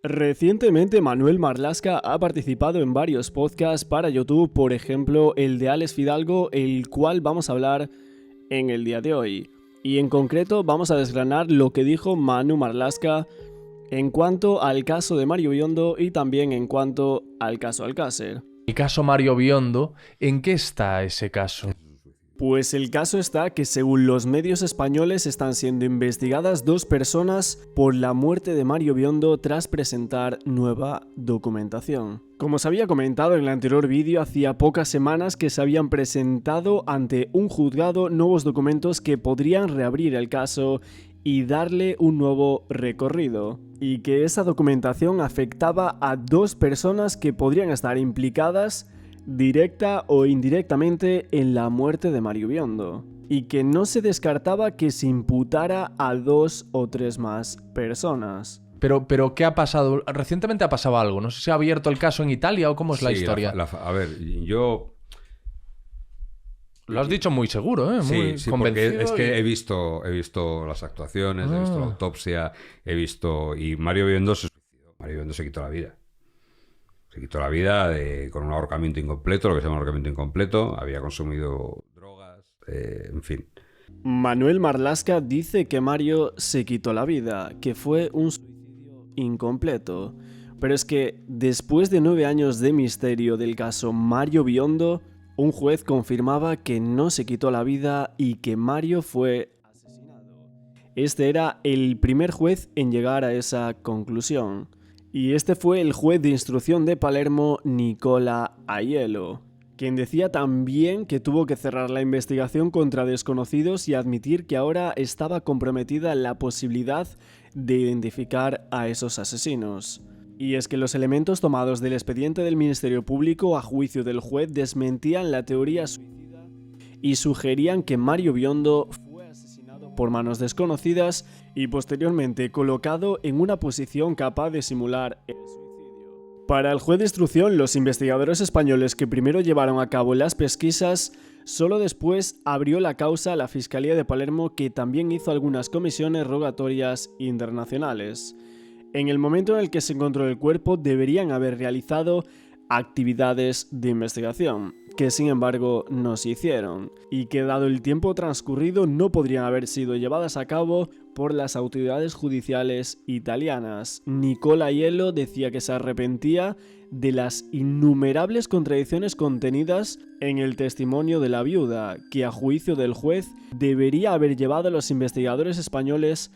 Recientemente Manuel Marlaska ha participado en varios podcasts para YouTube, por ejemplo el de Alex Fidalgo, el cual vamos a hablar en el día de hoy. Y en concreto vamos a desgranar lo que dijo Manu Marlaska en cuanto al caso de Mario Biondo y también en cuanto al caso Alcácer. El caso Mario Biondo, ¿en qué está ese caso? Pues el caso está que según los medios españoles están siendo investigadas 2 personas por la muerte de Mario Biondo tras presentar nueva documentación. Como os había comentado en el anterior vídeo, hacía pocas semanas que se habían presentado ante un juzgado nuevos documentos que podrían reabrir el caso y darle un nuevo recorrido, y que esa documentación afectaba a 2 personas que podrían estar implicadas directa o indirectamente en la muerte de Mario Biondo, y que no se descartaba que se imputara a 2 o 3 más personas. Pero ¿qué ha pasado? Recientemente ha pasado algo. No sé si ha abierto el caso en Italia o cómo es la historia. A ver, yo... Lo has dicho muy seguro, ¿eh? Muy Sí, convencido. porque es que he visto las actuaciones, he visto la autopsia, y Mario Biondo se suicidó. Mario Biondo se quitó la vida. Se quitó la vida con un ahorcamiento incompleto, lo que se llama ahorcamiento incompleto. Había consumido drogas, en fin. Manuel Marlaska dice que Mario se quitó la vida, que fue un suicidio incompleto. Pero es que después de 9 años de misterio del caso Mario Biondo, un juez confirmaba que no se quitó la vida y que Mario fue asesinado. Este era el primer juez en llegar a esa conclusión. Y este fue el juez de instrucción de Palermo, Nicola Aiello, quien decía también que tuvo que cerrar la investigación contra desconocidos y admitir que ahora estaba comprometida la posibilidad de identificar a esos asesinos. Y es que los elementos tomados del expediente del Ministerio Público a juicio del juez desmentían la teoría suicida y sugerían que Mario Biondo fue asesinado por manos desconocidas y posteriormente colocado en una posición capaz de simular el suicidio. Para el juez de instrucción, los investigadores españoles que primero llevaron a cabo las pesquisas, solo después abrió la causa a la Fiscalía de Palermo, que también hizo algunas comisiones rogatorias internacionales. En el momento en el que se encontró el cuerpo, deberían haber realizado actividades de investigación, que sin embargo no se hicieron, y que dado el tiempo transcurrido no podrían haber sido llevadas a cabo por las autoridades judiciales italianas. Nicola Aiello decía que se arrepentía de las innumerables contradicciones contenidas en el testimonio de la viuda, que a juicio del juez debería haber llevado a los investigadores españoles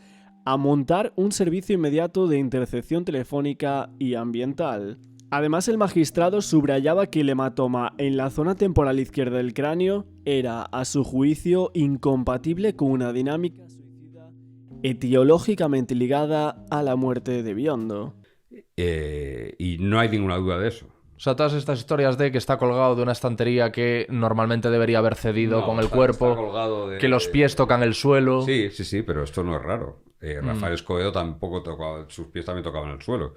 a montar un servicio inmediato de intercepción telefónica y ambiental. Además, el magistrado subrayaba que el hematoma en la zona temporal izquierda del cráneo era, a su juicio, incompatible con una dinámica suicida etiológicamente ligada a la muerte de Biondo. Y no hay ninguna duda de eso. O sea, todas estas historias de que está colgado de una estantería que normalmente debería haber cedido con el cuerpo, que los pies tocan el suelo... Sí, pero esto no es raro. Rafael Escobedo tampoco tocaba, sus pies también tocaban el suelo.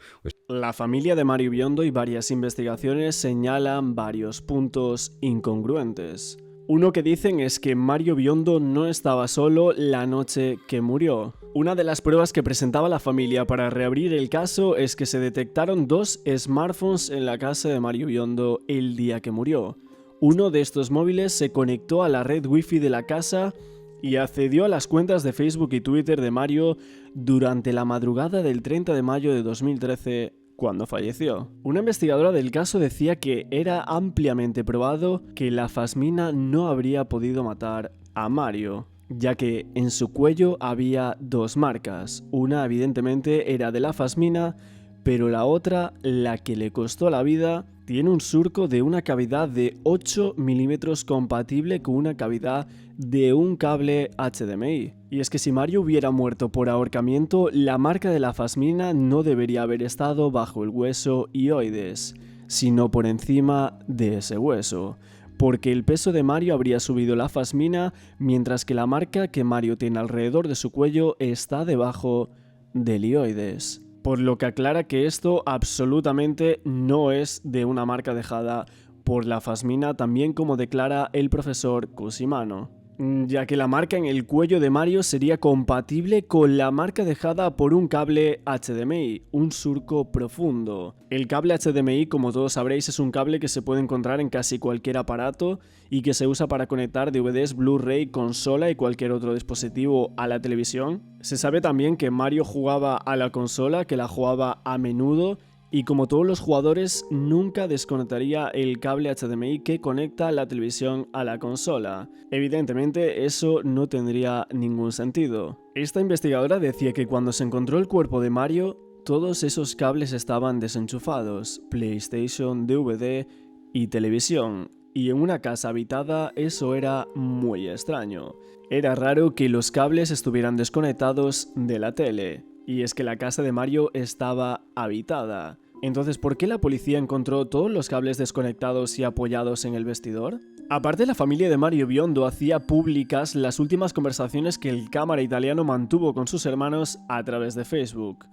La familia de Mario Biondo y varias investigaciones señalan varios puntos incongruentes. Uno que dicen es que Mario Biondo no estaba solo la noche que murió. Una de las pruebas que presentaba la familia para reabrir el caso es que se detectaron 2 smartphones en la casa de Mario Biondo el día que murió. Uno de estos móviles se conectó a la red wifi de la casa y accedió a las cuentas de Facebook y Twitter de Mario durante la madrugada del 30 de mayo de 2013, cuando falleció. Una investigadora del caso decía que era ampliamente probado que la fasmina no habría podido matar a Mario, ya que en su cuello había 2 marcas. Una evidentemente era de la fasmina, pero la otra, la que le costó la vida, tiene un surco de una cavidad de 8 milímetros compatible con una cavidad de un cable HDMI. Y es que si Mario hubiera muerto por ahorcamiento, la marca de la fasmina no debería haber estado bajo el hueso hioides, sino por encima de ese hueso, porque el peso de Mario habría subido la fasmina, mientras que la marca que Mario tiene alrededor de su cuello está debajo del hioides. Por lo que aclara que esto absolutamente no es de una marca dejada por la fasmina, también como declara el profesor Cusimano. ya que la marca en el cuello de Mario sería compatible con la marca dejada por un cable HDMI, un surco profundo. El cable HDMI, como todos sabréis, es un cable que se puede encontrar en casi cualquier aparato y que se usa para conectar DVDs, Blu-ray, consola y cualquier otro dispositivo a la televisión. Se sabe también que Mario jugaba a la consola, que la jugaba a menudo, y como todos los jugadores nunca desconectaría el cable HDMI que conecta la televisión a la consola. Evidentemente eso no tendría ningún sentido. Esta investigadora decía que cuando se encontró el cuerpo de Mario, todos esos cables estaban desenchufados, PlayStation, DVD y televisión. Y en una casa habitada eso era muy extraño. Era raro que los cables estuvieran desconectados de la tele. Y es que la casa de Mario estaba habitada. Entonces, ¿por qué la policía encontró todos los cables desconectados y apoyados en el vestidor? Aparte, la familia de Mario Biondo hacía públicas las últimas conversaciones que el cámara italiano mantuvo con sus hermanos a través de Facebook.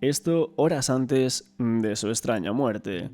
Esto horas antes de su extraña muerte.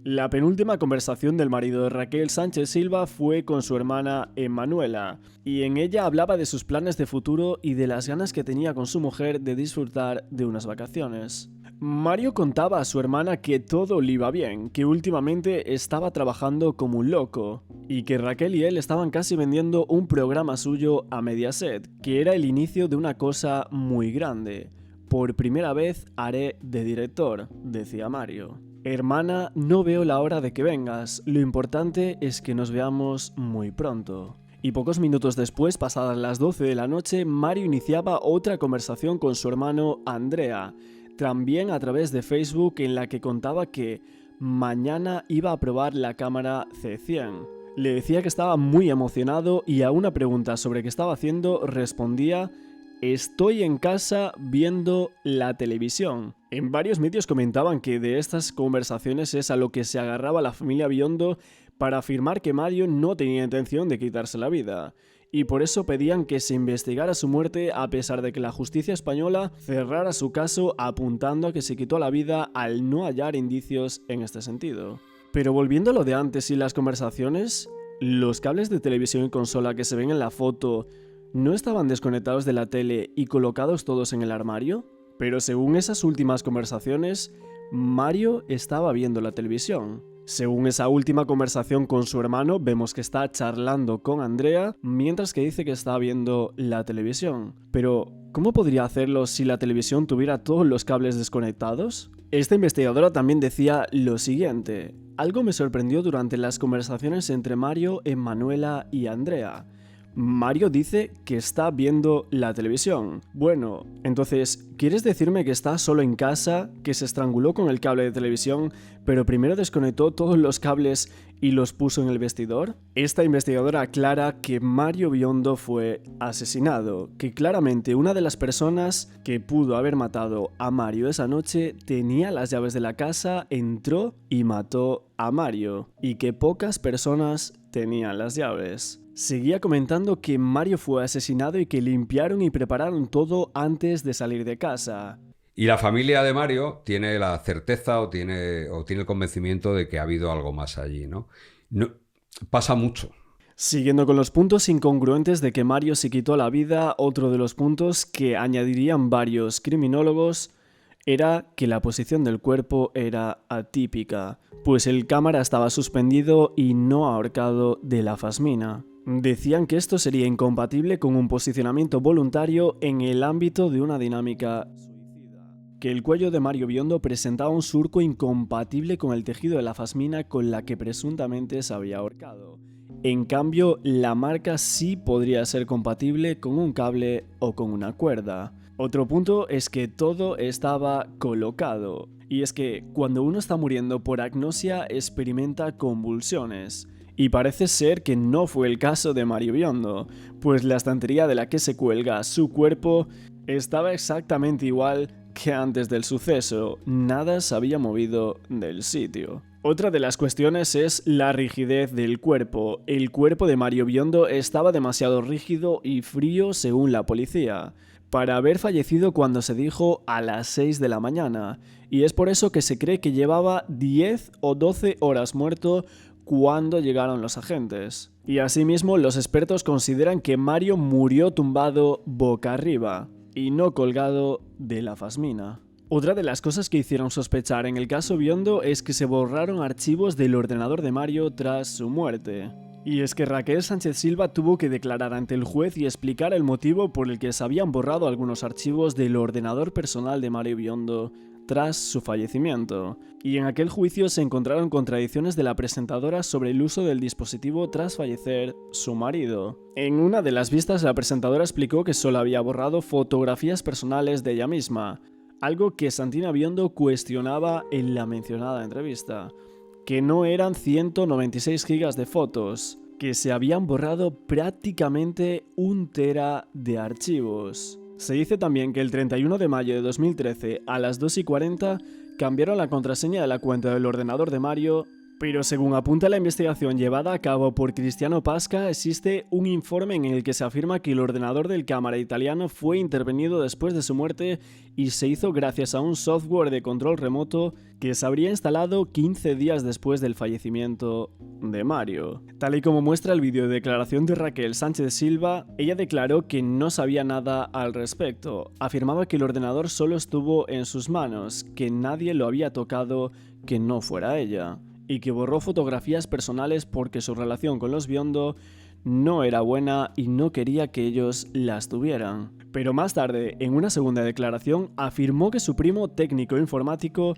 La penúltima conversación del marido de Raquel Sánchez Silva fue con su hermana Emanuela, y en ella hablaba de sus planes de futuro y de las ganas que tenía con su mujer de disfrutar de unas vacaciones. Mario contaba a su hermana que todo le iba bien, que últimamente estaba trabajando como un loco, y que Raquel y él estaban casi vendiendo un programa suyo a Mediaset, que era el inicio de una cosa muy grande. Por primera vez haré de director, decía Mario. Hermana, no veo la hora de que vengas, lo importante es que nos veamos muy pronto. Y pocos minutos después, pasadas las 12 de la noche, Mario iniciaba otra conversación con su hermano Andrea, también a través de Facebook, en la que contaba que mañana iba a probar la cámara C100. Le decía que estaba muy emocionado y a una pregunta sobre qué estaba haciendo respondía: estoy en casa viendo la televisión. En varios medios comentaban que de estas conversaciones es a lo que se agarraba la familia Biondo para afirmar que Mario no tenía intención de quitarse la vida, y por eso pedían que se investigara su muerte a pesar de que la justicia española cerrara su caso apuntando a que se quitó la vida al no hallar indicios en este sentido. Pero volviendo a lo de antes y las conversaciones, los cables de televisión y consola que se ven en la foto ¿no estaban desconectados de la tele y colocados todos en el armario? Pero según esas últimas conversaciones, Mario estaba viendo la televisión. Según esa última conversación con su hermano, vemos que está charlando con Andrea, mientras que dice que está viendo la televisión. Pero, ¿cómo podría hacerlo si la televisión tuviera todos los cables desconectados? Esta investigadora también decía lo siguiente: algo me sorprendió durante las conversaciones entre Mario, Emanuela y Andrea. Mario dice que está viendo la televisión. Bueno, entonces, ¿quieres decirme que está solo en casa, que se estranguló con el cable de televisión, pero primero desconectó todos los cables y los puso en el vestidor? Esta investigadora aclara que Mario Biondo fue asesinado, que claramente una de las personas que pudo haber matado a Mario esa noche tenía las llaves de la casa, entró y mató a Mario, y que pocas personas tenían las llaves. Seguía comentando que Mario fue asesinado y que limpiaron y prepararon todo antes de salir de casa. Y la familia de Mario tiene la certeza o tiene el convencimiento de que ha habido algo más allí, ¿no? Pasa mucho. Siguiendo con los puntos incongruentes de que Mario se quitó la vida, otro de los puntos que añadirían varios criminólogos era que la posición del cuerpo era atípica, pues el cámara estaba suspendido y no ahorcado de la fasmina. Decían que esto sería incompatible con un posicionamiento voluntario en el ámbito de una dinámica suicida. Que el cuello de Mario Biondo presentaba un surco incompatible con el tejido de la fasmina con la que presuntamente se había ahorcado. En cambio, la marca sí podría ser compatible con un cable o con una cuerda. Otro punto es que todo estaba colocado. Y es que cuando uno está muriendo por agnosia experimenta convulsiones. Y parece ser que no fue el caso de Mario Biondo, pues la estantería de la que se cuelga su cuerpo estaba exactamente igual que antes del suceso, nada se había movido del sitio. Otra de las cuestiones es la rigidez del cuerpo. El cuerpo de Mario Biondo estaba demasiado rígido y frío según la policía, para haber fallecido cuando se dijo a las 6 de la mañana, y es por eso que se cree que llevaba 10 o 12 horas muerto cuando llegaron los agentes. Y asimismo, los expertos consideran que Mario murió tumbado boca arriba y no colgado de la fasmina. Otra de las cosas que hicieron sospechar en el caso Biondo es que se borraron archivos del ordenador de Mario tras su muerte. Y es que Raquel Sánchez Silva tuvo que declarar ante el juez y explicar el motivo por el que se habían borrado algunos archivos del ordenador personal de Mario Biondo tras su fallecimiento. Y en aquel juicio se encontraron contradicciones de la presentadora sobre el uso del dispositivo tras fallecer su marido. En una de las vistas, la presentadora explicó que solo había borrado fotografías personales de ella misma, algo que Santina Biondo cuestionaba en la mencionada entrevista, que no eran 196 gigas de fotos, que se habían borrado prácticamente 1 tera de archivos. Se dice también que el 31 de mayo de 2013 a las 2:40 cambiaron la contraseña de la cuenta del ordenador de Mario, pero según apunta la investigación llevada a cabo por Cristiano Pasca, existe un informe en el que se afirma que el ordenador del cámara italiano fue intervenido después de su muerte y se hizo gracias a un software de control remoto que se habría instalado 15 días después del fallecimiento de Mario. Tal y como muestra el vídeo de declaración de Raquel Sánchez Silva, ella declaró que no sabía nada al respecto. Afirmaba que el ordenador solo estuvo en sus manos, que nadie lo había tocado que no fuera ella, y que borró fotografías personales porque su relación con los Biondo no era buena y no quería que ellos las tuvieran. Pero más tarde, en una segunda declaración, afirmó que su primo técnico informático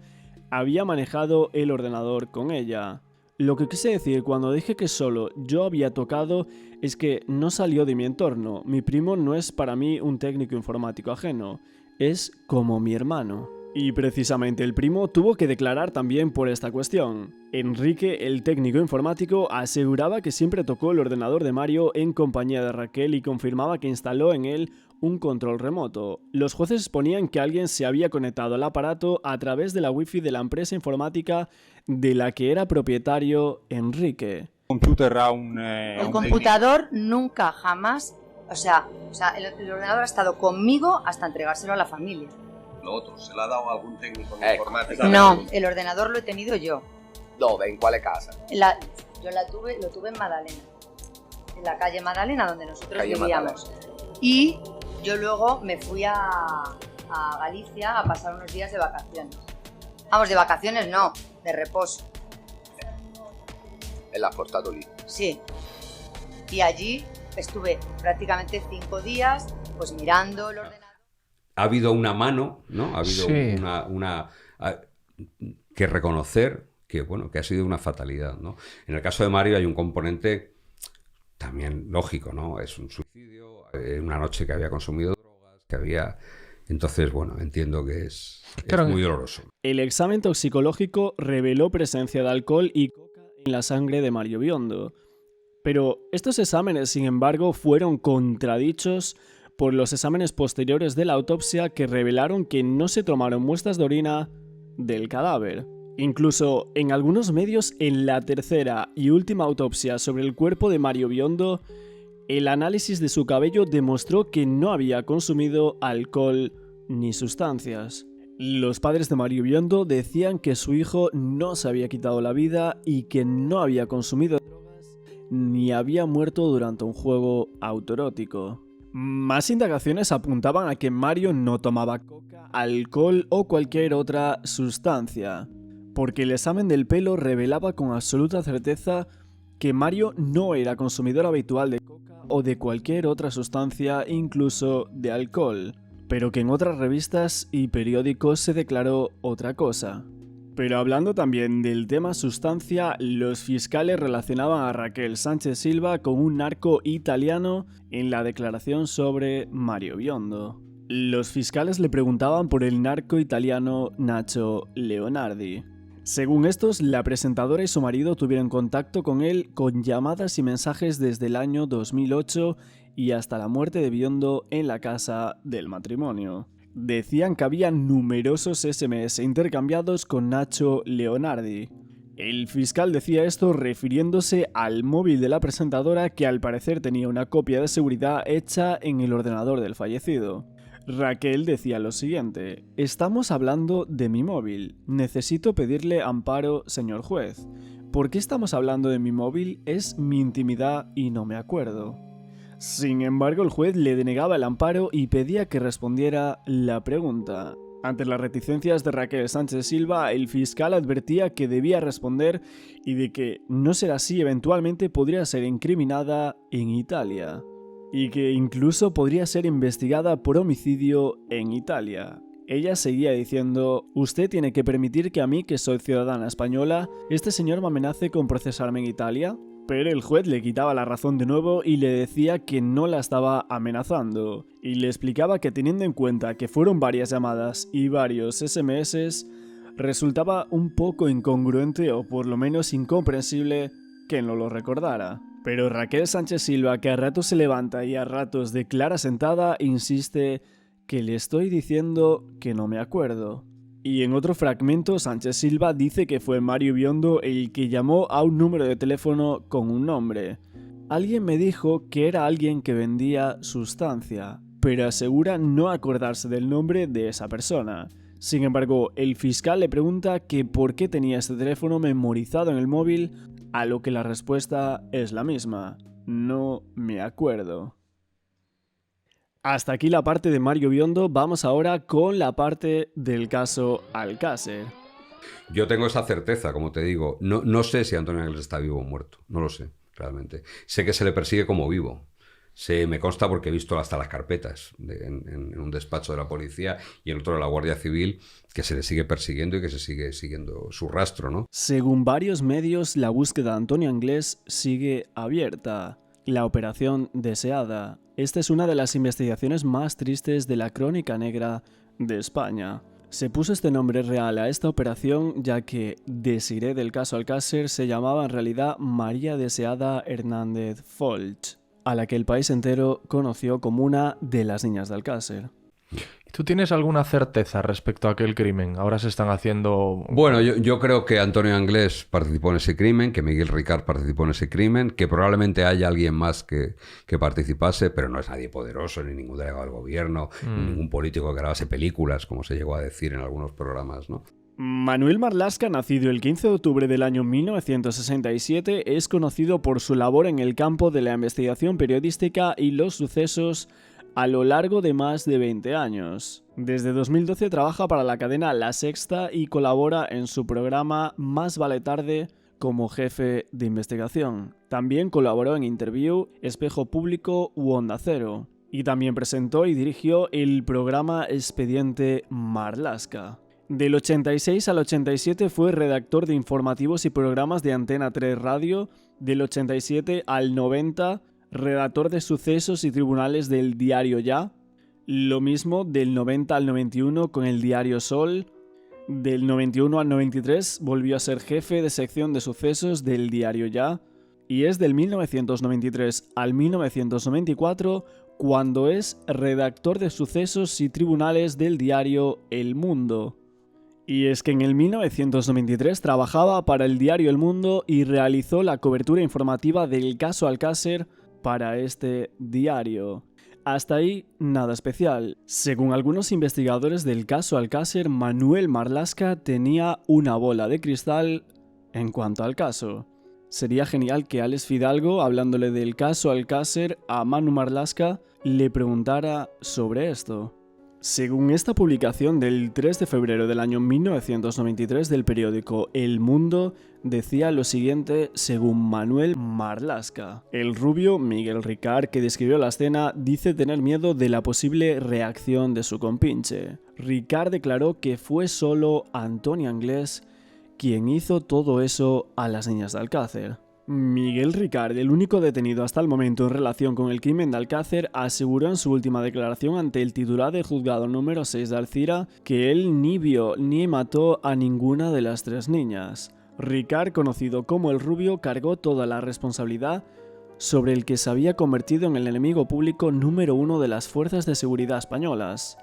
había manejado el ordenador con ella. Lo que quise decir cuando dije que solo yo había tocado es que no salió de mi entorno. Mi primo no es para mí un técnico informático ajeno, es como mi hermano. Y precisamente el primo tuvo que declarar también por esta cuestión. Enrique, el técnico informático, aseguraba que siempre tocó el ordenador de Mario en compañía de Raquel y confirmaba que instaló en él un control remoto. Los jueces exponían que alguien se había conectado al aparato a través de la wifi de la empresa informática de la que era propietario Enrique. El computador nunca, jamás, o sea, el ordenador ha estado conmigo hasta entregárselo a la familia. Lo otro, ¿se lo ha dado a algún técnico de informática? No, el ordenador lo he tenido yo. ¿Dónde? ¿En cuál casa? Yo lo tuve en Madalena, en la calle Madalena, donde nosotros vivíamos. Y yo luego me fui a Galicia a pasar unos días de vacaciones. Vamos, de vacaciones no, de reposo. En la Portadolí. Sí. Y allí estuve prácticamente 5 días, pues mirando el ordenador. Ha habido una mano, ¿no? Ha habido que reconocer que, bueno, que ha sido una fatalidad, ¿no? En el caso de Mario hay un componente también lógico, ¿no? Es un suicidio, una noche que había consumido drogas, que había... Entonces, bueno, entiendo que es muy doloroso. El examen toxicológico reveló presencia de alcohol y coca en la sangre de Mario Biondo. Pero estos exámenes, sin embargo, fueron contradichos por los exámenes posteriores de la autopsia que revelaron que no se tomaron muestras de orina del cadáver. Incluso en algunos medios, en la tercera y última autopsia sobre el cuerpo de Mario Biondo, el análisis de su cabello demostró que no había consumido alcohol ni sustancias. Los padres de Mario Biondo decían que su hijo no se había quitado la vida y que no había consumido drogas ni había muerto durante un juego autoerótico. Más indagaciones apuntaban a que Mario no tomaba coca, alcohol o cualquier otra sustancia, porque el examen del pelo revelaba con absoluta certeza que Mario no era consumidor habitual de coca o de cualquier otra sustancia, incluso de alcohol, pero que en otras revistas y periódicos se declaró otra cosa. Pero hablando también del tema sustancia, los fiscales relacionaban a Raquel Sánchez Silva con un narco italiano en la declaración sobre Mario Biondo. Los fiscales le preguntaban por el narco italiano Nacho Leonardi. Según estos, la presentadora y su marido tuvieron contacto con él con llamadas y mensajes desde el año 2008 y hasta la muerte de Biondo en la casa del matrimonio. Decían que había numerosos SMS intercambiados con Nacho Leonardi. El fiscal decía esto refiriéndose al móvil de la presentadora, que al parecer tenía una copia de seguridad hecha en el ordenador del fallecido. Raquel decía lo siguiente: estamos hablando de mi móvil. Necesito pedirle amparo, señor juez. ¿Por qué estamos hablando de mi móvil? Es mi intimidad y no me acuerdo. Sin embargo, el juez le denegaba el amparo y pedía que respondiera la pregunta. Ante las reticencias de Raquel Sánchez Silva, el fiscal advertía que debía responder y de que, no ser así, eventualmente podría ser incriminada en Italia. Y que incluso podría ser investigada por homicidio en Italia. Ella seguía diciendo: usted tiene que permitir que a mí, que soy ciudadana española, este señor me amenace con procesarme en Italia. Pero el juez le quitaba la razón de nuevo y le decía que no la estaba amenazando. Y le explicaba que, teniendo en cuenta que fueron varias llamadas y varios SMS, resultaba un poco incongruente o por lo menos incomprensible que no lo recordara. Pero Raquel Sánchez Silva, que a ratos se levanta y a ratos declara sentada, insiste que le estoy diciendo que no me acuerdo. Y en otro fragmento, Sánchez Silva dice que fue Mario Biondo el que llamó a un número de teléfono con un nombre. Alguien me dijo que era alguien que vendía sustancia, pero asegura no acordarse del nombre de esa persona. Sin embargo, el fiscal le pregunta que por qué tenía este teléfono memorizado en el móvil, a lo que la respuesta es la misma: no me acuerdo. Hasta aquí la parte de Mario Biondo, vamos ahora con la parte del caso Alcácer. Yo tengo esa certeza, como te digo. No sé si Antonio Anglés está vivo o muerto, no lo sé, realmente. Sé que se le persigue como vivo. Me consta porque he visto hasta las carpetas en un despacho de la policía y en otro de la Guardia Civil, que se le sigue persiguiendo y que se sigue siguiendo su rastro, ¿no? Según varios medios, la búsqueda de Antonio Anglés sigue abierta. La operación deseada. Esta es una de las investigaciones más tristes de la crónica negra de España. Se puso este nombre real a esta operación ya que Desiré del caso Alcácer se llamaba en realidad María Deseada Hernández Folch, a la que el país entero conoció como una de las niñas de Alcácer. ¿Tú tienes alguna certeza respecto a aquel crimen? Ahora se están haciendo... Bueno, yo creo que Antonio Anglés participó en ese crimen, que Miguel Ricard participó en ese crimen, que probablemente haya alguien más que participase, pero no es nadie poderoso, ni ningún delegado del gobierno, ni ningún político que grabase películas, como se llegó a decir en algunos programas, ¿no? Manuel Marlaska, nacido el 15 de octubre del año 1967, es conocido por su labor en el campo de la investigación periodística y los sucesos a lo largo de más de 20 años. Desde 2012 trabaja para la cadena La Sexta y colabora en su programa Más vale tarde como jefe de investigación. También colaboró en Interview, Espejo Público u Onda Cero. Y también presentó y dirigió el programa Expediente Marlaska. Del 86 al 87 fue redactor de informativos y programas de Antena 3 Radio. Del 87 al 90... redactor de sucesos y tribunales del diario Ya. Lo mismo del 90 al 91 con el diario Sol. Del 91 al 93 volvió a ser jefe de sección de sucesos del diario Ya. Y es del 1993 al 1994 cuando es redactor de sucesos y tribunales del diario El Mundo. Y es que en el 1993 trabajaba para el diario El Mundo y realizó la cobertura informativa del caso Alcácer para este diario. Hasta ahí, nada especial. Según algunos investigadores del caso Alcácer, Manuel Marlaska tenía una bola de cristal en cuanto al caso. Sería genial que Alex Fidalgo, hablándole del caso Alcácer a Manu Marlaska, le preguntara sobre esto. Según esta publicación del 3 de febrero del año 1993 del periódico El Mundo, decía lo siguiente según Manuel Marlaska. El rubio Miguel Ricard, que describió la escena, dice tener miedo de la posible reacción de su compinche. Ricard declaró que fue solo Antonio Anglés quien hizo todo eso a las niñas de Alcácer. Miguel Ricard, el único detenido hasta el momento en relación con el crimen de Alcácer, aseguró en su última declaración ante el titular del juzgado número 6 de Alcira que él ni vio ni mató a ninguna de las tres niñas. Ricard, conocido como el Rubio, cargó toda la responsabilidad sobre el que se había convertido en el enemigo público número 1 de las fuerzas de seguridad españolas,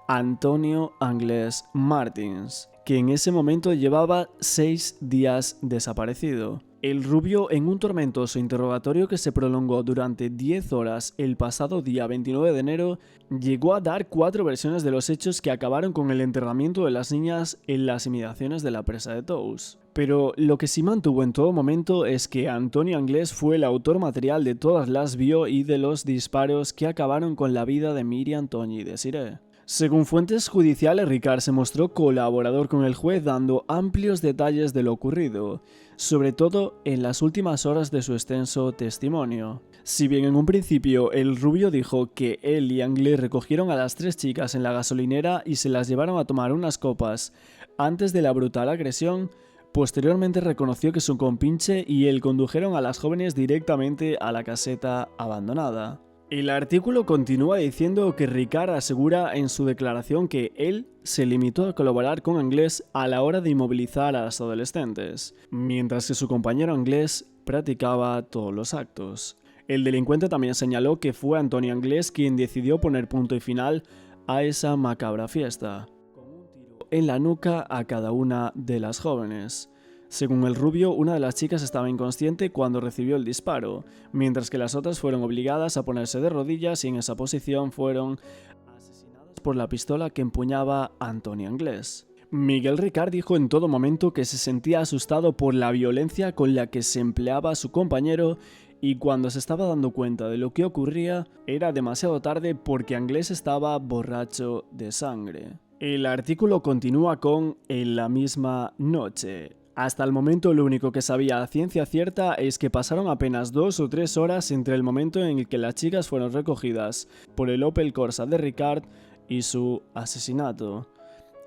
Antonio Anglés Martins, que en ese momento llevaba 6 días desaparecido. El rubio, en un tormentoso interrogatorio que se prolongó durante 10 horas el pasado día 29 de enero, llegó a dar 4 versiones de los hechos que acabaron con el enterramiento de las niñas en las inmediaciones de la presa de Tous. Pero lo que sí mantuvo en todo momento es que Antonio Anglés fue el autor material de todas las vio y de los disparos que acabaron con la vida de Miriam, Toñi y Desiree. Según fuentes judiciales, Ricard se mostró colaborador con el juez dando amplios detalles de lo ocurrido, sobre todo en las últimas horas de su extenso testimonio. Si bien en un principio el rubio dijo que él y Anglés recogieron a las 3 chicas en la gasolinera y se las llevaron a tomar unas copas antes de la brutal agresión, posteriormente reconoció que su compinche y él condujeron a las jóvenes directamente a la caseta abandonada. El artículo continúa diciendo que Ricard asegura en su declaración que él se limitó a colaborar con Anglés a la hora de inmovilizar a las adolescentes, mientras que su compañero Anglés practicaba todos los actos. El delincuente también señaló que fue Antonio Anglés quien decidió poner punto y final a esa macabra fiesta, con un tiro en la nuca a cada una de las jóvenes. Según el rubio, una de las chicas estaba inconsciente cuando recibió el disparo, mientras que las otras fueron obligadas a ponerse de rodillas y en esa posición fueron asesinadas por la pistola que empuñaba Antonio Anglés. Miguel Ricard dijo en todo momento que se sentía asustado por la violencia con la que se empleaba su compañero y cuando se estaba dando cuenta de lo que ocurría era demasiado tarde porque Anglés estaba borracho de sangre. El artículo continúa con "en la misma noche". Hasta el momento lo único que sabía a ciencia cierta es que pasaron apenas 2 o 3 horas entre el momento en el que las chicas fueron recogidas por el Opel Corsa de Ricard y su asesinato,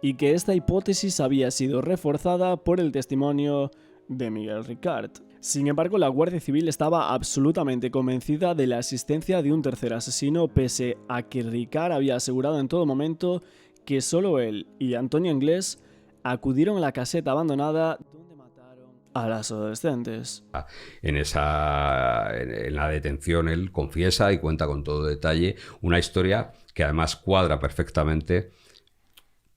y que esta hipótesis había sido reforzada por el testimonio de Miguel Ricard. Sin embargo, la Guardia Civil estaba absolutamente convencida de la existencia de un tercer asesino, pese a que Ricard había asegurado en todo momento que solo él y Antonio Anglés acudieron a la caseta abandonada donde mataron a las adolescentes. En la detención él confiesa y cuenta con todo detalle una historia que además cuadra perfectamente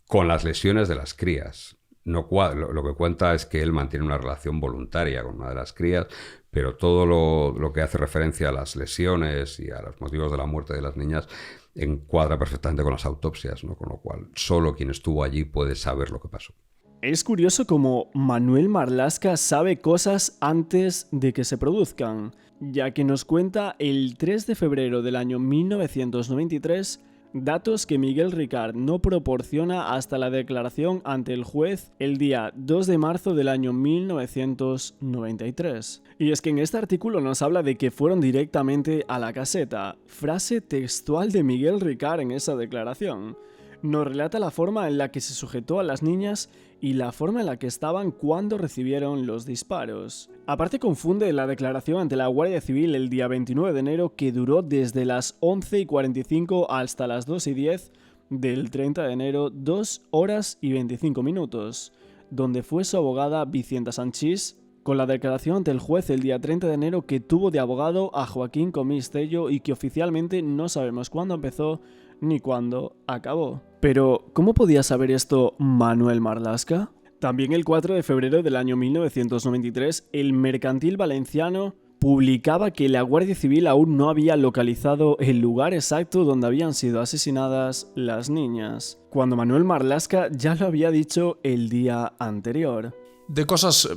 con las lesiones de las crías. Lo que cuenta es que él mantiene una relación voluntaria con una de las crías, pero todo lo que hace referencia a las lesiones y a los motivos de la muerte de las niñas encuadra perfectamente con las autopsias, ¿no? Con lo cual solo quien estuvo allí puede saber lo que pasó. Es curioso cómo Manuel Marlaska sabe cosas antes de que se produzcan, ya que nos cuenta el 3 de febrero del año 1993 datos que Miguel Ricard no proporciona hasta la declaración ante el juez el día 2 de marzo del año 1993. Y es que en este artículo nos habla de que fueron directamente a la caseta, frase textual de Miguel Ricard en esa declaración. Nos relata la forma en la que se sujetó a las niñas y la forma en la que estaban cuando recibieron los disparos. Aparte confunde la declaración ante la Guardia Civil el día 29 de enero que duró desde las 11:45 hasta las 2:10 del 30 de enero, 2 horas y 25 minutos, donde fue su abogada Vicenta Sanchís, con la declaración ante el juez el día 30 de enero que tuvo de abogado a Joaquín Comís Tello y que oficialmente no sabemos cuándo empezó ni cuándo acabó. Pero, ¿cómo podía saber esto Manuel Marlaska? También el 4 de febrero del año 1993, el Mercantil Valenciano publicaba que la Guardia Civil aún no había localizado el lugar exacto donde habían sido asesinadas las niñas, cuando Manuel Marlaska ya lo había dicho el día anterior. De cosas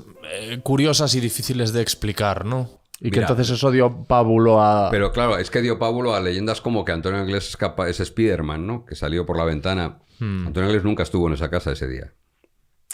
curiosas y difíciles de explicar, ¿no? Y que Mira, entonces eso dio pábulo a... Pero claro, es que dio pábulo a leyendas como que Antonio Anglés es Spiderman, ¿no? Que salió por la ventana. Antonio Anglés nunca estuvo en esa casa ese día.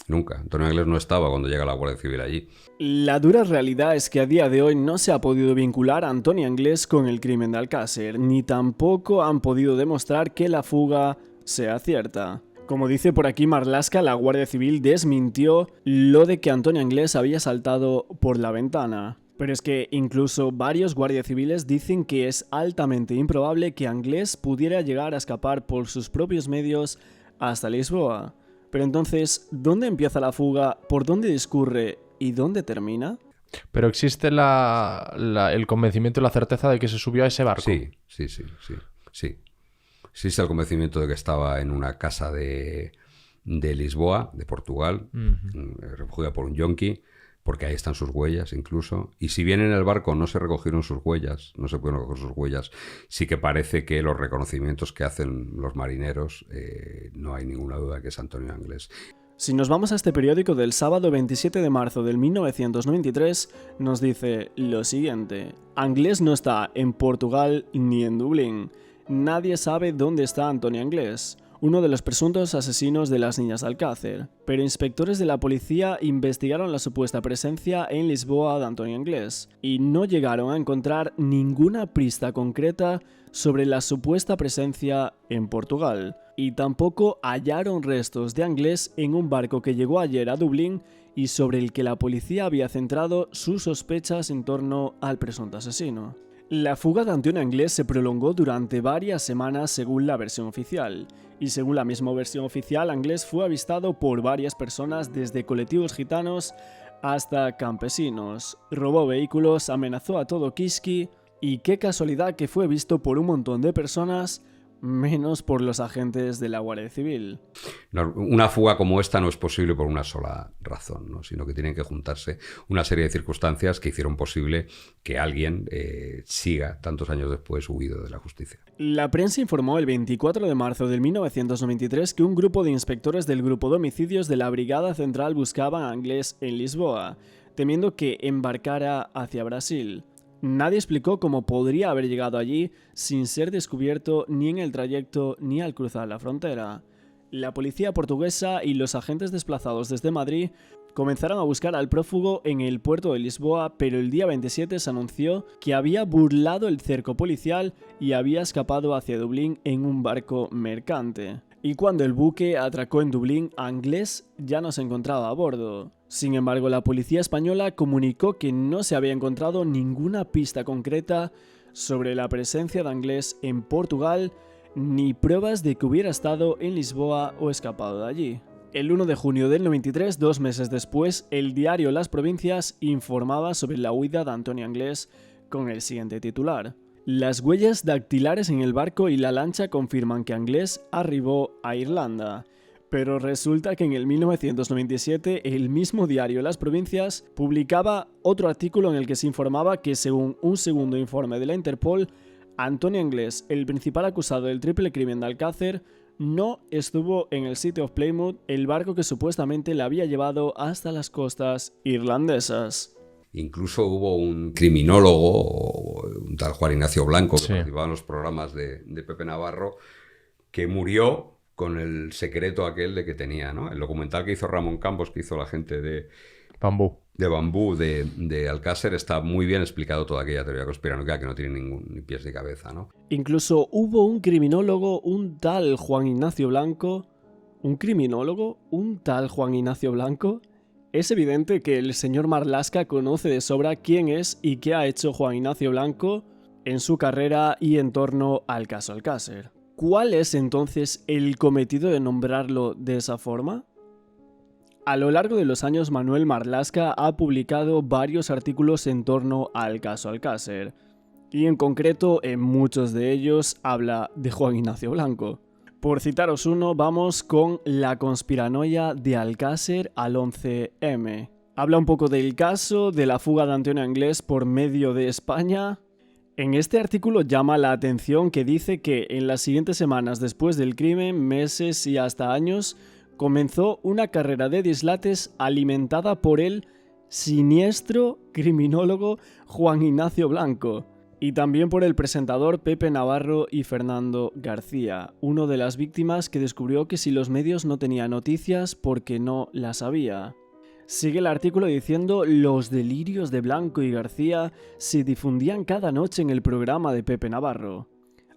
Nunca. Antonio Anglés no estaba cuando llega la Guardia Civil allí. La dura realidad es que a día de hoy no se ha podido vincular a Antonio Anglés con el crimen de Alcácer, ni tampoco han podido demostrar que la fuga sea cierta. Como dice por aquí Marlaska, la Guardia Civil desmintió lo de que Antonio Anglés había saltado por la ventana. Pero es que incluso varios guardias civiles dicen que es altamente improbable que Anglés pudiera llegar a escapar por sus propios medios hasta Lisboa. Pero entonces, ¿dónde empieza la fuga? ¿Por dónde discurre? ¿Y dónde termina? Pero existe el convencimiento y la certeza de que se subió a ese barco. Sí. Existe el convencimiento de que estaba en una casa de Lisboa, de Portugal, refugiada por un yonki, porque ahí están sus huellas incluso, y si bien en el barco no se recogieron sus huellas, no se pudieron recoger sus huellas, sí que parece que los reconocimientos que hacen los marineros, no hay ninguna duda que es Antonio Anglés. Si nos vamos a este periódico del sábado 27 de marzo del 1993, nos dice lo siguiente: Anglés no está en Portugal ni en Dublín. Nadie sabe dónde está Antonio Anglés, uno de los presuntos asesinos de las niñas de Alcácer, pero inspectores de la policía investigaron la supuesta presencia en Lisboa de Antonio Anglés y no llegaron a encontrar ninguna pista concreta sobre la supuesta presencia en Portugal, y tampoco hallaron restos de Anglés en un barco que llegó ayer a Dublín y sobre el que la policía había centrado sus sospechas en torno al presunto asesino. La fuga de Antonio Anglés se prolongó durante varias semanas según la versión oficial, y según la misma versión oficial, Anglés fue avistado por varias personas desde colectivos gitanos hasta campesinos, robó vehículos, amenazó a todo Kiski, y qué casualidad que fue visto por un montón de personas, menos por los agentes de la Guardia Civil. Una fuga como esta no es posible por una sola razón, ¿no? Sino que tienen que juntarse una serie de circunstancias que hicieron posible que alguien siga, tantos años después, huido de la justicia. La prensa informó el 24 de marzo de 1993 que un grupo de inspectores del grupo de homicidios de la Brigada Central buscaban a Anglés en Lisboa, temiendo que embarcara hacia Brasil. Nadie explicó cómo podría haber llegado allí sin ser descubierto ni en el trayecto ni al cruzar la frontera. La policía portuguesa y los agentes desplazados desde Madrid comenzaron a buscar al prófugo en el puerto de Lisboa, pero el día 27 se anunció que había burlado el cerco policial y había escapado hacia Dublín en un barco mercante. Y cuando el buque atracó en Dublín, Anglés ya no se encontraba a bordo. Sin embargo, la policía española comunicó que no se había encontrado ninguna pista concreta sobre la presencia de Anglés en Portugal, ni pruebas de que hubiera estado en Lisboa o escapado de allí. El 1 de junio del 93, 2 meses después, el diario Las Provincias informaba sobre la huida de Antonio Anglés con el siguiente titular: las huellas dactilares en el barco y la lancha confirman que Anglés arribó a Irlanda. Pero resulta que en el 1997 el mismo diario Las Provincias publicaba otro artículo en el que se informaba que, según un segundo informe de la Interpol, Antonio Anglés, el principal acusado del triple crimen de Alcácer, no estuvo en el City of Plymouth, el barco que supuestamente le había llevado hasta las costas irlandesas. Incluso hubo un criminólogo, un tal Juan Ignacio Blanco, que participaba en los programas de Pepe Navarro, que murió con el secreto aquel de que tenía, ¿no? El documental que hizo Ramón Campos, que hizo la gente de Bambú de Alcácer, está muy bien explicado toda aquella teoría conspiranoica que no tiene ni pies ni cabeza, ¿no? Incluso hubo un criminólogo, un tal Juan Ignacio Blanco. ¿Un criminólogo? ¿Un tal Juan Ignacio Blanco? Es evidente que el señor Marlaska conoce de sobra quién es y qué ha hecho Juan Ignacio Blanco en su carrera y en torno al caso Alcácer. ¿Cuál es entonces el cometido de nombrarlo de esa forma? A lo largo de los años, Manuel Marlaska ha publicado varios artículos en torno al caso Alcácer, y en concreto en muchos de ellos habla de Juan Ignacio Blanco. Por citaros uno, vamos con la conspiranoia de Alcácer al 11M. Habla un poco del caso, de la fuga de Antonio Anglés por medio de España. En este artículo llama la atención que dice que en las siguientes semanas después del crimen, meses y hasta años, comenzó una carrera de dislates alimentada por el siniestro criminólogo Juan Ignacio Blanco y también por el presentador Pepe Navarro y Fernando García, uno de las víctimas que descubrió que si los medios no tenían noticias porque no las había. Sigue el artículo diciendo: los delirios de Blanco y García se difundían cada noche en el programa de Pepe Navarro.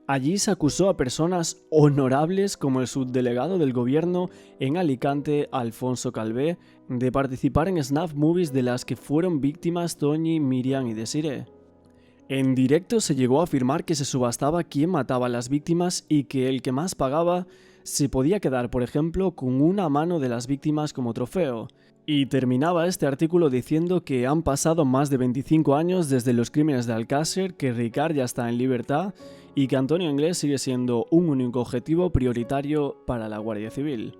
Allí se acusó a personas honorables como el subdelegado del gobierno en Alicante, Alfonso Calvé, de participar en snuff movies de las que fueron víctimas Toñi, Miriam y Desiree. En directo se llegó a afirmar que se subastaba quién mataba a las víctimas y que el que más pagaba se podía quedar, por ejemplo, con una mano de las víctimas como trofeo. Y terminaba este artículo diciendo que han pasado más de 25 años desde los crímenes de Alcácer, que Ricard ya está en libertad y que Antonio Anglés sigue siendo un único objetivo prioritario para la Guardia Civil.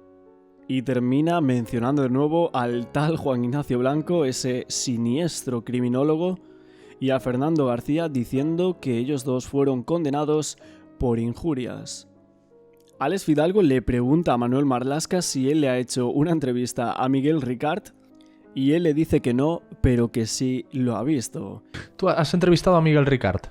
y termina mencionando de nuevo al tal Juan Ignacio Blanco, ese siniestro criminólogo, y a Fernando García diciendo que ellos dos fueron condenados por injurias. Alex Fidalgo le pregunta a Manuel Marlaska si él le ha hecho una entrevista a Miguel Ricard y él le dice que no, pero que sí lo ha visto. ¿Tú has entrevistado a Miguel Ricard?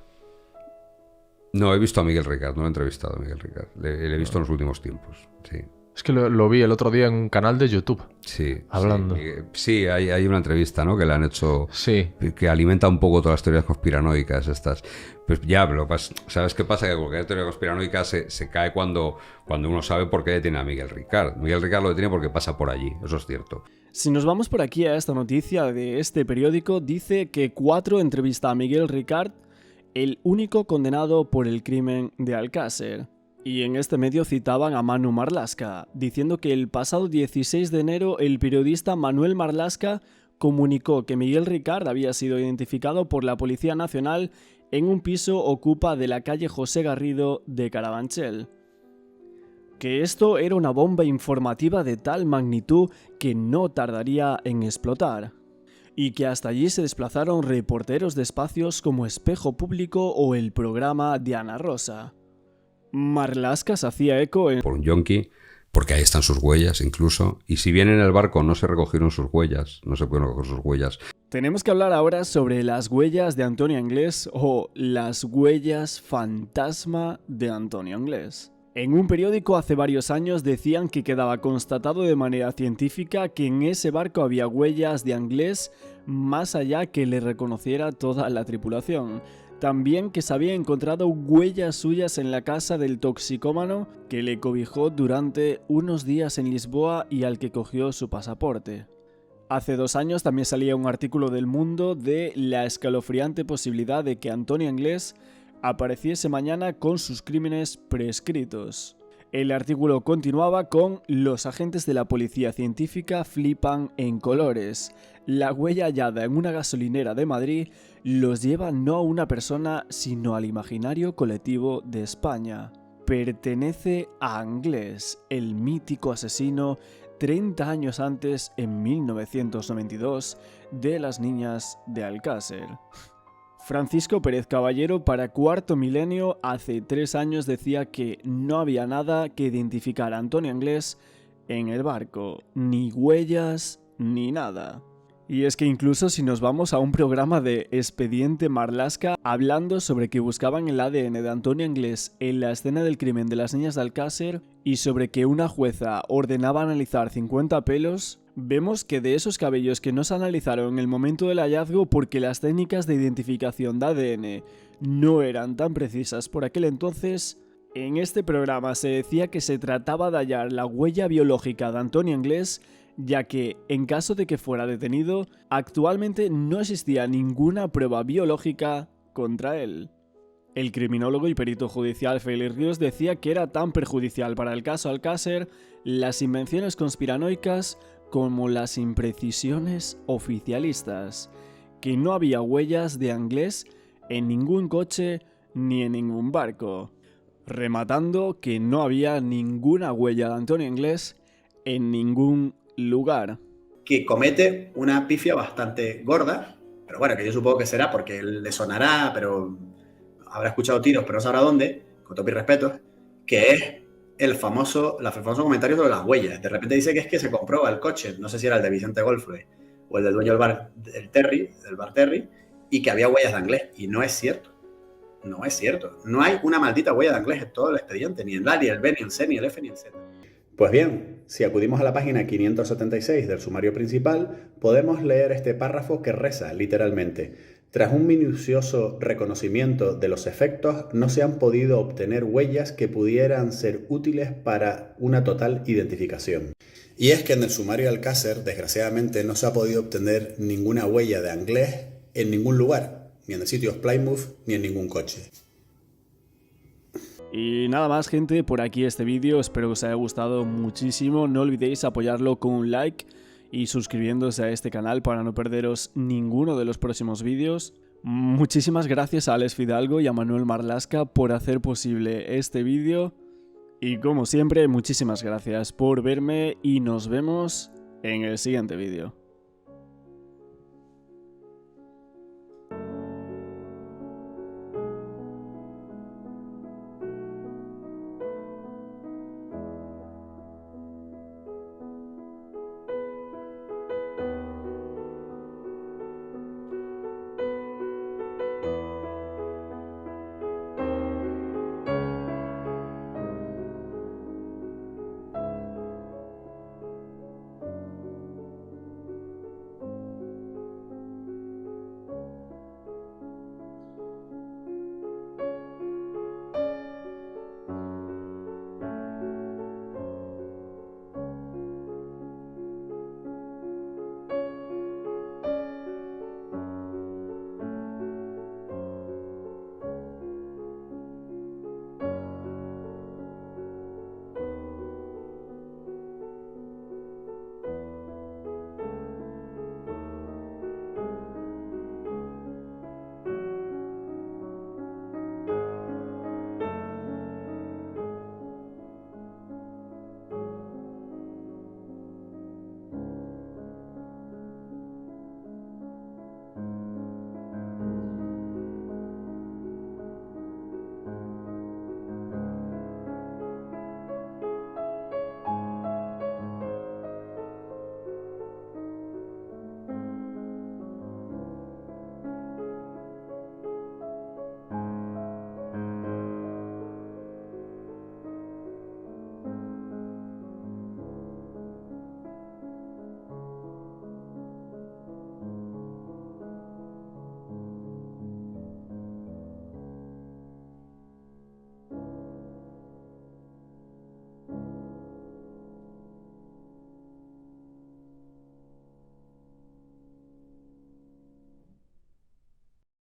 No, he visto a Miguel Ricard, no lo he entrevistado a Miguel Ricard. Le he visto en los últimos tiempos, sí. Es que lo vi el otro día en un canal de YouTube. Sí. Hablando. Sí, hay una entrevista, ¿no? Que le han hecho. Sí. Que alimenta un poco todas las teorías conspiranoicas estas. Pues ya, pero ¿sabes qué pasa? Que cualquier teoría conspiranoica se cae cuando uno sabe por qué detiene a Miguel Ricard. Miguel Ricard lo detiene porque pasa por allí, eso es cierto. Si nos vamos por aquí a esta noticia de este periódico, dice que 4 entrevista a Miguel Ricard, el único condenado por el crimen de Alcácer. Y en este medio citaban a Manu Marlaska, diciendo que el pasado 16 de enero el periodista Manuel Marlaska comunicó que Miguel Ricard había sido identificado por la Policía Nacional en un piso ocupa de la calle José Garrido de Carabanchel. Que esto era una bomba informativa de tal magnitud que no tardaría en explotar. Y que hasta allí se desplazaron reporteros de espacios como Espejo Público o el programa de Ana Rosa. Marlaska se hacía eco en... Por un yonki, porque ahí están sus huellas incluso, y si bien en el barco no se recogieron sus huellas, no se pueden recoger sus huellas. Tenemos que hablar ahora sobre las huellas de Antonio Anglés o las huellas fantasma de Antonio Anglés. En un periódico hace varios años decían que quedaba constatado de manera científica que en ese barco había huellas de Anglés más allá que le reconociera toda la tripulación. También que se había encontrado huellas suyas en la casa del toxicómano que le cobijó durante unos días en Lisboa y al que cogió su pasaporte. Hace 2 años también salía un artículo del Mundo de la escalofriante posibilidad de que Antonio Anglés apareciese mañana con sus crímenes prescritos. El artículo continuaba con: los agentes de la policía científica flipan en colores. La huella hallada en una gasolinera de Madrid los lleva no a una persona, sino al imaginario colectivo de España. Pertenece a Anglés, el mítico asesino 30 años antes, en 1992, de las niñas de Alcácer. Francisco Pérez Caballero para Cuarto Milenio hace 3 años decía que no había nada que identificar a Antonio Anglés en el barco, ni huellas ni nada. Y es que incluso si nos vamos a un programa de Expediente Marlaska hablando sobre que buscaban el ADN de Antonio Anglés en la escena del crimen de las niñas de Alcácer y sobre que una jueza ordenaba analizar 50 pelos, vemos que de esos cabellos que no se analizaron en el momento del hallazgo porque las técnicas de identificación de ADN no eran tan precisas por aquel entonces, en este programa se decía que se trataba de hallar la huella biológica de Antonio Anglés, ya que, en caso de que fuera detenido, actualmente no existía ninguna prueba biológica contra él. El criminólogo y perito judicial Félix Ríos decía que era tan perjudicial para el caso Alcácer las invenciones conspiranoicas como las imprecisiones oficialistas, que no había huellas de Anglés en ningún coche ni en ningún barco, rematando que no había ninguna huella de Antonio Anglés en ningún lugar. Que comete una pifia bastante gorda, pero bueno, que yo supongo que será porque le sonará, pero habrá escuchado tiros, pero no sabrá dónde, con todo mi respeto, que es el famoso comentario sobre las huellas. De repente dice que es que se comprueba el coche, no sé si era el de Vicente Golfre o el del dueño del bar Terry, y que había huellas de Anglés, y no es cierto. No es cierto. No hay una maldita huella de Anglés en todo el expediente, ni el A, ni el B, ni el C, ni el F, ni el Z. Pues bien, si acudimos a la página 576 del sumario principal, podemos leer este párrafo que reza literalmente: tras un minucioso reconocimiento de los efectos, no se han podido obtener huellas que pudieran ser útiles para una total identificación. Y es que en el sumario de Alcácer, desgraciadamente, no se ha podido obtener ninguna huella de Anglés en ningún lugar, ni en el sitio Plymouth, ni en ningún coche. Y nada más, gente, por aquí este vídeo, espero que os haya gustado muchísimo, no olvidéis apoyarlo con un like y suscribiéndose a este canal para no perderos ninguno de los próximos vídeos. Muchísimas gracias a Alex Fidalgo y a Manuel Marlaska por hacer posible este vídeo Y como siempre, muchísimas gracias por verme y nos vemos en el siguiente vídeo.